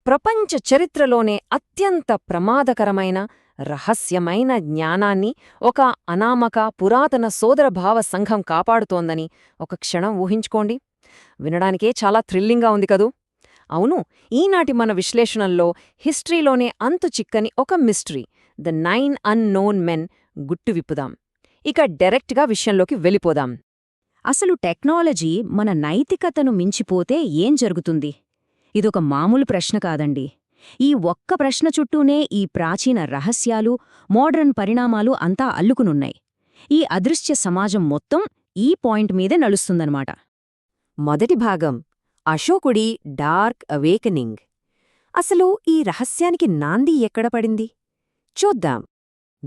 ప్రపంచ చరిత్రలోనే అత్యంత ప్రమాదకరమైన రహస్యమైన జ్ఞానాన్ని ఒక అనామక పురాతన సోదరభావ సంఘం కాపాడుతోందని ఒక క్షణం ఊహించుకోండి. వినడానికే చాలా థ్రిల్లింగ్గా ఉంది కదూ? అవును, ఈనాటి మన విశ్లేషణల్లో హిస్టరీలోనే అంతు చిక్కని ఒక మిస్టరీ, ద 9 అన్నోన్ మెన్ గుట్టు విప్పుదాం. ఇక డైరెక్ట్గా విషయంలోకి వెళ్ళిపోదాం. అసలు టెక్నాలజీ మన నైతికతను మించిపోతే ఏం జరుగుతుంది? ఇదొక మామూలు ప్రశ్న కాదండి. ఈ ఒక్క ప్రశ్న చుట్టూనే ఈ ప్రాచీన రహస్యాలు, మోడ్రన్ పరిణామాలు అంతా అల్లుకునున్నాయి. ఈ అదృశ్య సమాజం మొత్తం ఈ పాయింట్ మీదే నడుస్తుందన్నమాట. మొదటి భాగం, అశోకుడి డార్క్ అవేకనింగ్. అసలు ఈ రహస్యానికి నాంది ఎక్కడ పడింది చూద్దాం.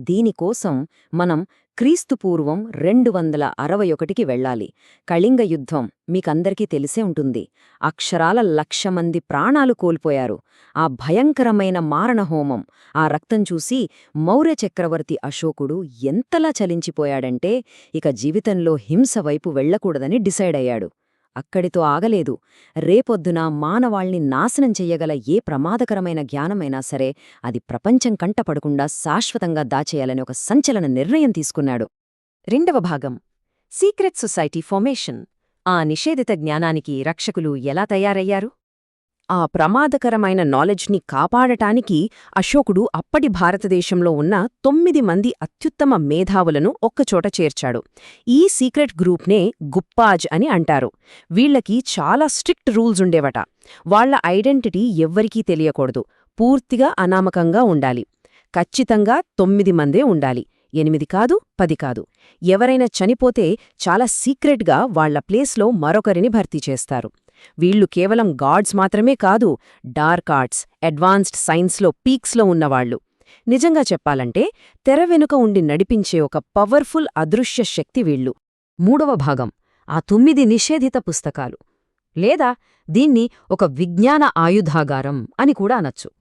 దీనికోసం మనం క్రీస్తుపూర్వం 261కి వెళ్ళాలి. కళింగ యుద్ధం మీకందరికీ తెలిసే ఉంటుంది. అక్షరాల 1,00,000 మంది ప్రాణాలు కోల్పోయారు. ఆ భయంకరమైన మారణహోమం, ఆ రక్తం చూసి మౌర్య చక్రవర్తి అశోకుడు ఎంతలా చలించిపోయాడంటే ఇక జీవితంలో హింస వైపు వెళ్లకూడదని డిసైడ్ అయ్యాడు. అక్కడితో ఆగలేదు. రేపొద్దున మానవాళ్ని నాశనం చెయ్యగల ఏ ప్రమాదకరమైన జ్ఞానమైనా సరే అది ప్రపంచం కంటపడకుండా శాశ్వతంగా దాచేయాలని ఒక సంచలన నిర్ణయం తీసుకున్నాడు. రెండవ భాగం, సీక్రెట్ సొసైటీ ఫార్మేషన్. ఆ నిషేధిత జ్ఞానానికి రక్షకులు ఎలా తయారయ్యారు? ఆ ప్రమాదకరమైన నాలెడ్జ్ని కాపాడటానికి అశోకుడు అప్పటి భారతదేశంలో ఉన్న 9 మంది అత్యుత్తమ మేధావులను ఒక్కచోట చేర్చాడు. ఈ సీక్రెట్ గ్రూప్నే గుప్పాజ్ అని అంటారు. వీళ్లకి చాలా స్ట్రిక్ట్ రూల్స్ ఉండేవట. వాళ్ల ఐడెంటిటీ ఎవ్వరికీ తెలియకూడదు. పూర్తిగా అనామకంగా ఉండాలి. ఖచ్చితంగా 9 మందే ఉండాలి. 8 కాదు, 10 కాదు. ఎవరైనా చనిపోతే చాలా సీక్రెట్గా వాళ్ల ప్లేస్లో మరొకరిని భర్తీ చేస్తారు. వీళ్లు కేవలం గాడ్స్ మాత్రమే కాదు, డార్క్ ఆర్ట్స్, అడ్వాన్స్డ్ సైన్స్లో పీక్స్లో ఉన్నవాళ్లు. నిజంగా చెప్పాలంటే తెర వెనుక ఉండి నడిపించే ఒక పవర్ఫుల్ అదృశ్య శక్తి వీళ్లు. మూడవ భాగం, ఆ 9 నిషేధిత పుస్తకాలు. లేదా దీన్ని ఒక విజ్ఞాన ఆయుధాగారం అని కూడా అనొచ్చు.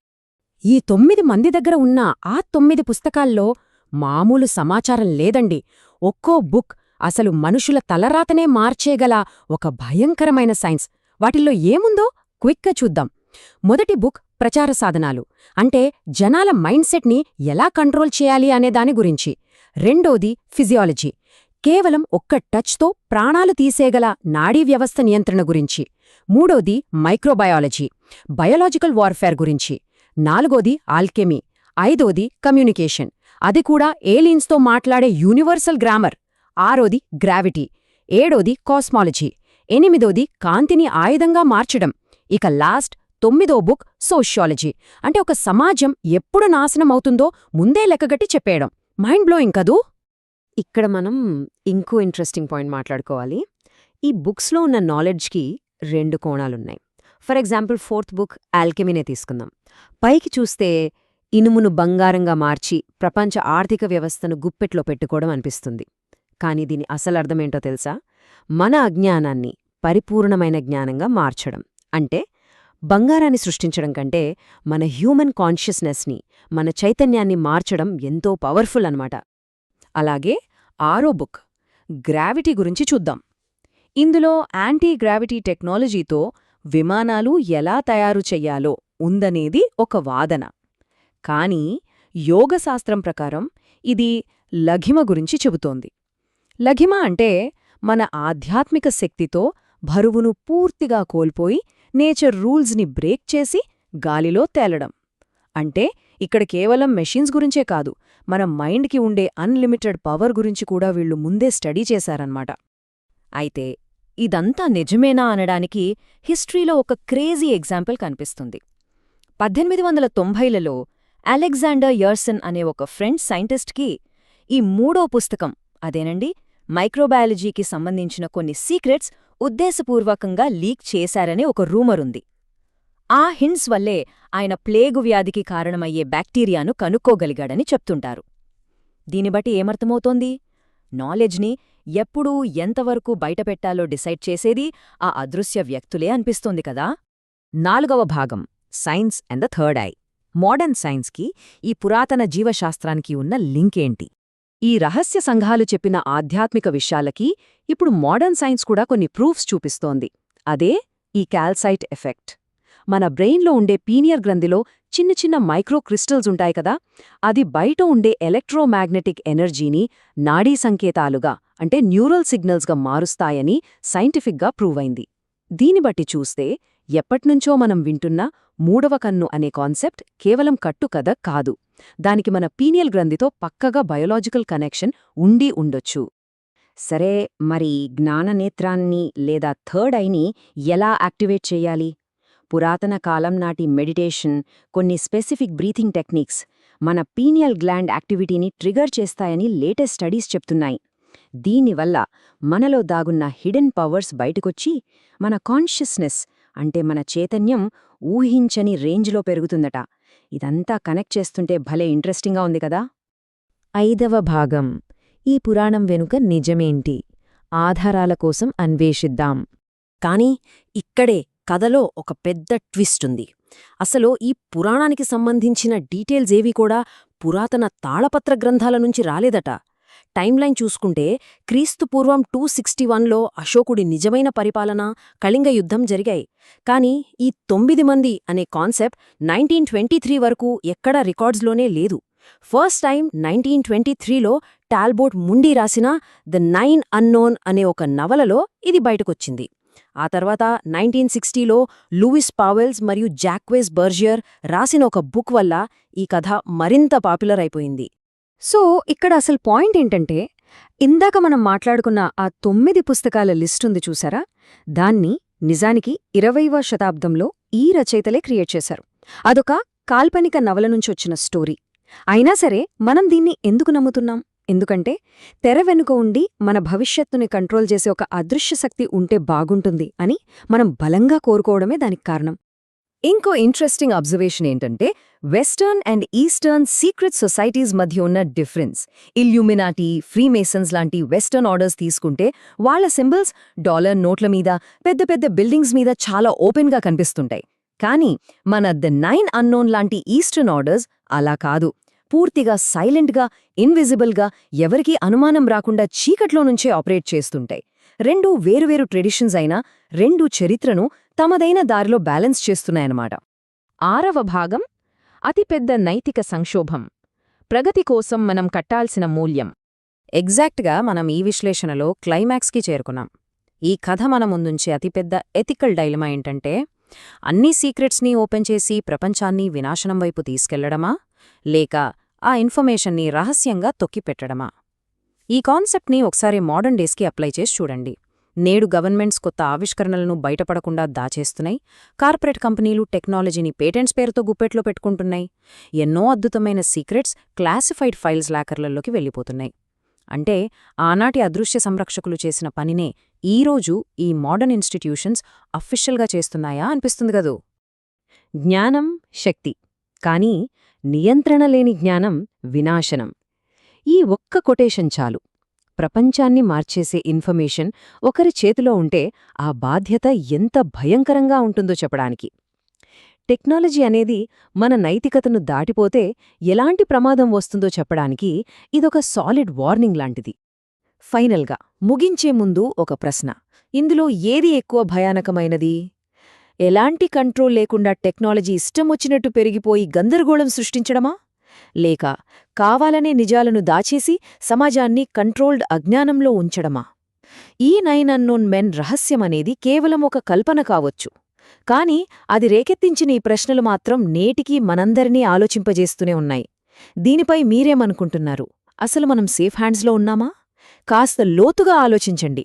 ఈ 9 మంది దగ్గర ఉన్న ఆ 9 పుస్తకాల్లో మామూలు సమాచారం లేదండి. ఒక్కో బుక్ అసలు మనుషుల తలరాతనే మార్చేగల ఒక భయంకరమైన సైన్స్. వాటిల్లో ఏముందో క్విక్గా చూద్దాం. మొదటి బుక్ ప్రచార సాధనాలు, అంటే జనాల మైండ్ సెట్ని ఎలా కంట్రోల్ చేయాలి అనే దాని గురించి. రెండోది ఫిజియాలజీ, కేవలం ఒక్క టచ్తో ప్రాణాలు తీసేగల నాడీ వ్యవస్థ నియంత్రణ గురించి. మూడోది మైక్రోబయాలజీ, బయోలాజికల్ వార్ఫేర్ గురించి. నాలుగోది ఆల్కెమీ. ఐదోది కమ్యూనికేషన్, అది కూడా ఏలియన్స్తో మాట్లాడే యూనివర్సల్ గ్రామర్. ఆరోది గ్రావిటీ. ఏడోది కాస్మాలజీ. ఎనిమిదోది కాంతిని ఆయుధంగా మార్చడం. ఇక లాస్ట్ 9వ బుక్ సోషియాలజీ, అంటే ఒక సమాజం ఎప్పుడు నాశనమవుతుందో ముందే లెక్కగట్టి చెప్పేయడం. మైండ్ బ్లోయింగ్ కదూ? ఇక్కడ మనం ఇంకో ఇంట్రెస్టింగ్ పాయింట్ మాట్లాడుకోవాలి. ఈ బుక్స్లో ఉన్న నాలెడ్జ్కి 2 కోణాలున్నాయి. ఫర్ ఎగ్జాంపుల్ 4th బుక్ ఆల్కెమీనే తీసుకుందాం. పైకి చూస్తే ఇనుమును బంగారంగా మార్చి ప్రపంచ ఆర్థిక వ్యవస్థను గుప్పెట్లో పెట్టుకోవడం అనిపిస్తుంది. కానీ దీని అసలర్థమేంటో తెలుసా? మన అజ్ఞానాన్ని పరిపూర్ణమైన జ్ఞానంగా మార్చడం. అంటే బంగారాన్ని సృష్టించడం కంటే మన హ్యూమన్ కాన్షియస్నెస్ని, మన చైతన్యాన్ని మార్చడం ఎంతో పవర్ఫుల్ అన్నమాట. అలాగే 6వ బుక్ గ్రావిటీ గురించి చూద్దాం. ఇందులో యాంటీ గ్రావిటీ టెక్నాలజీతో విమానాలు ఎలా తయారు చెయ్యాలో ఉందనేది ఒక వాదన. కానీ యోగశాస్త్రం ప్రకారం ఇది లఘిమ గురించి చెబుతోంది. లఘిమ అంటే మన ఆధ్యాత్మిక శక్తితో బరువును పూర్తిగా కోల్పోయి నేచర్ రూల్స్ని బ్రేక్ చేసి గాలిలో తేలడం. అంటే ఇక్కడ కేవలం మెషిన్స్ గురించే కాదు, మన మైండ్కి ఉండే అన్లిమిటెడ్ పవర్ గురించి కూడా వీళ్లు ముందే స్టడీ చేశారన్నమాట. అయితే ఇదంతా నిజమేనా అనడానికి హిస్టరీలో ఒక క్రేజీ ఎగ్జాంపుల్ కనిపిస్తుంది. 1890లలో అలెగ్జాండర్ యర్సన్ అనే ఒక ఫ్రెంచ్ సైంటిస్ట్కి ఈ 3వ పుస్తకం, అదేనండి మైక్రోబయాలజీకి సంబంధించిన కొన్ని సీక్రెట్స్ ఉద్దేశపూర్వకంగా లీక్ చేశారనే ఒక రూమరుంది. ఆ హింట్స్ వల్లే ఆయన ప్లేగు వ్యాధికి కారణమయ్యే బ్యాక్టీరియాను కనుక్కోగలిగాడని చెప్తుంటారు. దీనిబట్టి ఏమర్థమవుతోంది? నాలెడ్జ్ని ఎప్పుడూ ఎంతవరకు బయటపెట్టాలో డిసైడ్ చేసేది ఆ అదృశ్య వ్యక్తులే అనిపిస్తోంది కదా. 4వ భాగం, science and the third eye. Modern సైన్స్కి ఈ పురాతన జీవశాస్త్రానికి ఉన్న లింకేంటి? ఈ రహస్య సంఘాలు చెప్పిన ఆధ్యాత్మిక విషయాలకి ఇప్పుడు మోడర్న్ సైన్స్ కూడా కొన్ని ప్రూఫ్స్ చూపిస్తోంది. అదే ఈ క్యాల్సైట్ ఎఫెక్ట్. మన బ్రెయిన్లో ఉండే పీనియర్ గ్రంథిలో చిన్న చిన్న మైక్రో క్రిస్టల్స్ ఉంటాయి కదా, అది బయట ఉండే ఎలక్ట్రోమాగ్నెటిక్ ఎనర్జీని నాడీ సంకేతాలుగా అంటే న్యూరల్ సిగ్నల్స్గా మారుస్తాయని సైంటిఫిక్గా ప్రూవ్ అయింది. దీని బట్టి చూస్తే ఎప్పట్నుంచో మనం వింటున్న మూడవ కన్ను అనే కాన్సెప్ట్ కేవలం కట్టుకథ కాదు, దానికి మన పీనియల్ గ్రంథితో పక్కగా బయోలాజికల్ కనెక్షన్ ఉండి ఉండొచ్చు. సరే, మరి జ్ఞాననేత్రాన్ని లేదా థర్డ్ ఐని ఎలా యాక్టివేట్ చెయ్యాలి? పురాతన కాలం నాటి మెడిటేషన్, కొన్ని స్పెసిఫిక్ బ్రీతింగ్ టెక్నిక్స్ మన పీనియల్ గ్లాండ్ యాక్టివిటీని ట్రిగర్ చేస్తాయని లేటెస్ట్ స్టడీస్ చెప్తున్నాయి. దీనివల్ల మనలో దాగున్న హిడెన్ పవర్స్ బయటకొచ్చి మన కాన్షియస్నెస్ అంటే మన చైతన్యం ఊహించని రేంజ్లో పెరుగుతుందట. ఇదంతా కనెక్ట్ చేస్తుంటే భలే ఇంట్రెస్టింగ్గా ఉంది కదా. 5వ భాగం, ఈ పురాణం వెనుక నిజమేంటి? ఆధారాల కోసం అన్వేషిద్దాం. కాని ఇక్కడే కథలో ఒక పెద్ద ట్విస్ట్ ఉంది. అసలు ఈ పురాణానికి సంబంధించిన డీటెయిల్స్ ఏవీ కూడా పురాతన తాళపత్ర గ్రంథాల నుంచి రాలేదట. టైమ్లైన్ చూసుకుంటే క్రీస్తుపూర్వం 261లో అశోకుడి నిజమైన పరిపాలన, కళింగ యుద్ధం జరిగాయి. కాని ఈ 9 మంది అనే కాన్సెప్ట్ 1923 వరకు ఎక్కడా రికార్డ్స్లోనే లేదు. ఫస్ట్ టైం 1923లో టాల్బోట్ ముండి రాసిన ద 9 అన్నోన్ అనే ఒక నవలలో ఇది బయటకొచ్చింది. ఆ తర్వాత 1960లో లూయిస్ పావెల్స్ మరియు జాక్వెస్ బర్జియర్ రాసిన ఒక బుక్ వల్ల ఈ కథ మరింత పాపులర్ అయిపోయింది. సో ఇక్కడ అసలు పాయింట్ ఏంటంటే, ఇందాక మనం మాట్లాడుకున్న ఆ 9 పుస్తకాల లిస్టుంది చూసారా, దాన్ని నిజానికి 20వ శతాబ్దంలో ఈ రచయితలే క్రియేట్ చేశారు. అదొక కాల్పనిక నవల నుంచొచ్చిన స్టోరీ. అయినా సరే మనం దీన్ని ఎందుకు నమ్ముతున్నాం? ఎందుకంటే తెర వెనుక ఉండి మన భవిష్యత్తుని కంట్రోల్ చేసే ఒక అదృశ్య శక్తి ఉంటే బాగుంటుంది అని మనం బలంగా కోరుకోవడమే దానికి కారణం. ఇంకో ఇంట్రెస్టింగ్ అబ్జర్వేషన్ ఏంటంటే, western and eastern secret societies మధ్య ఉన్న డిఫరెన్స్. ఇల్యూమినాటీ, ఫ్రీమేసన్స్ లాంటి వెస్టర్న్ ఆర్డర్స్ తీసుకుంటే వాళ్ల సింబల్స్ డాలర్ నోట్ల మీద, పెద్ద పెద్ద బిల్డింగ్స్ మీద చాలా ఓపెన్గా కనిపిస్తుంటాయి. కానీ మన ద 9 అన్నోన్ లాంటి ఈస్టర్న్ ఆర్డర్స్ అలా కాదు. పూర్తిగా సైలెంట్గా, ఇన్విజిబుల్గా, ఎవరికీ అనుమానం రాకుండా చీకట్లో నుంచే ఆపరేట్ చేస్తుంటాయి. రెండూ వేరువేరు ట్రెడిషన్స్ అయినా రెండూ చరిత్రను తమదైన దారిలో బ్యాలెన్స్ చేస్తున్నాయన్నమాట. 6వ భాగం, అతిపెద్ద నైతిక సంక్షోభం. ప్రగతి కోసం మనం కట్టాల్సిన మూల్యం. ఎగ్జాక్ట్గా మనం ఈ విశ్లేషణలో క్లైమాక్స్కి చేరుకున్నాం. ఈ కథ మన ముందుంచే అతిపెద్ద ఎథికల్ డైలమా ఏంటంటే, అన్ని సీక్రెట్స్ని ఓపెన్ చేసి ప్రపంచాన్ని వినాశనం వైపు తీసుకెళ్లడమా, లేక ఆ ఇన్ఫర్మేషన్ని రహస్యంగా తొక్కిపెట్టడమా? ఈ కాన్సెప్ట్ని ఒకసారి మోడర్న్ డేస్కి అప్లై చేసి చూడండి. నేడు గవర్నమెంట్స్ కొత్త ఆవిష్కరణలను బయటపడకుండా దాచేస్తున్నాయి. కార్పొరేట్ కంపెనీలు టెక్నాలజీని పేటెంట్స్ పేరుతో గుప్పెట్లో పెట్టుకుంటున్నాయి. ఎన్నో అద్భుతమైన సీక్రెట్స్ క్లాసిఫైడ్ ఫైల్స్ లాకర్లలోకి వెళ్ళిపోతున్నాయి. అంటే ఆనాటి అదృశ్య సంరక్షకులు చేసిన పనినే ఈరోజు ఈ మోడర్న్ ఇన్స్టిట్యూషన్స్ అఫీషియల్గా చేస్తున్నాయా అనిపిస్తుంది గదూ. జ్ఞానం శక్తి, కానీ నియంత్రణ లేని జ్ఞానం వినాశనం. ఈ ఒక్క కొటేషన్ చాలు. ప్రపంచాన్ని మార్చేసే ఇన్ఫర్మేషన్ ఒకరి చేతిలో ఉంటే ఆ బాధ్యత ఎంత భయంకరంగా ఉంటుందో చెప్పడానికి. టెక్నాలజీ అనేది మన నైతికతను దాటిపోతే ఎలాంటి ప్రమాదం వస్తుందో చెప్పడానికి ఇదొక సాలిడ్ వార్నింగ్ లాంటిది. ఫైనల్గా ముగించే ముందు ఒక ప్రశ్న. ఇందులో ఏది ఎక్కువ భయానకమైనది? ఎలాంటి కంట్రోల్ లేకుండా టెక్నాలజీ ఇష్టమొచ్చినట్టు పెరిగిపోయి గందరగోళం సృష్టించడమా, లేక కావాలనే నిజాలను దాచేసి సమాజాన్ని కంట్రోల్డ్ అజ్ఞానంలో ఉంచడమా? ఈ 9 అన్నోన్ మెన్ రహస్యమనేది కేవలం ఒక కల్పన కావచ్చు, కాని అది రేకెత్తించిన ఈ ప్రశ్నలు మాత్రం నేటికీ మనందరినీ ఆలోచింపజేస్తూనే ఉన్నాయి. దీనిపై మీరేమనుకుంటున్నారు? అసలు మనం సేఫ్ హ్యాండ్స్లో ఉన్నామా? కాస్త లోతుగా ఆలోచించండి.